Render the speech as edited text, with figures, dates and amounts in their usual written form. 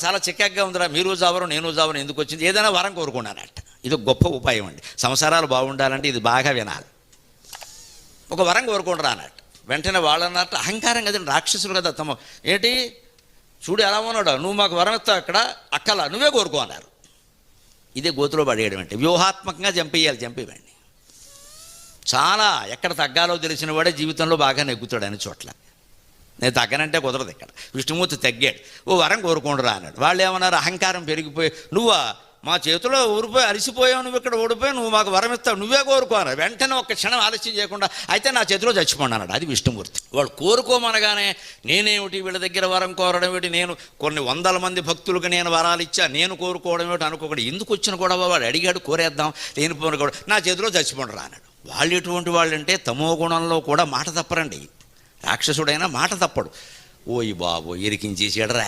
చాలా చిక్కగా ఉందిరా, మీరు జావరం నేను జావరం ఎందుకు వచ్చింది, ఏదైనా వరం కోరుకున్నానట. ఇది గొప్ప ఉపాయం అండి. సంసారాలు బాగుండాలంటే ఇది బాగా వినాలి. ఒక వరం కోరుకుంటారా అన్నట్టు. వెంటనే వాళ్ళన్నట్టు అహంకారం కదండి, రాక్షసులు కదా తమ ఏంటి చూడు ఎలా ఉన్నాడు, నువ్వు మాకు వరం ఇస్తావు అక్కడ అక్కల నువ్వే కోరుకో అన్నారు. ఇదే గోతులో పడేయడం అంటే వ్యూహాత్మకంగా చంపేయాలి. చాలా ఎక్కడ తగ్గాలో తెలిసిన వాడే జీవితంలో బాగా నెగ్గుతాడు అనే చోట్ల. నేను తగ్గనంటే కుదరదు. ఇక్కడ విష్ణుమూర్తి తగ్గాడు, ఓ వరం కోరుకోండిరా అన్నాడు. వాళ్ళు ఏమన్నారు, అహంకారం పెరిగిపోయి నువ్వా మా చేతిలో ఊరిపోయి అలసిపోయావు, నువ్వు ఇక్కడ ఓడిపోయి నువ్వు మాకు వరం ఇస్తావు నువ్వే కోరుకో అన్నాడు. వెంటనే ఒక్క క్షణం ఆలస్యం చేయకుండా అయితే నా చేతిలో చచ్చిపోండి అన్నాడు. అది విష్ణుమూర్తి. వాళ్ళు కోరుకోమనగానే నేనేమిటి వీళ్ళ దగ్గర వరం కోరడం ఏమిటి, నేను కొన్ని వందల మంది భక్తులకు నేను వరాలు ఇచ్చా, నేను కోరుకోవడం ఏమిటి అనుకోకూడదు. ఎందుకు వచ్చిన కూడా వాడు అడిగాడు, కోరేద్దాం, లేని పోను కూడా నా చేతిలో చచ్చిపోండి రా అన్నాడు. వాళ్ళు ఎటువంటి వాళ్ళు అంటే తమో గుణంలో కూడా మాట తప్పరండి. రాక్షసుడైనా మాట తప్పడు. ఓయ్ బాబు ఇరికించేసాడరా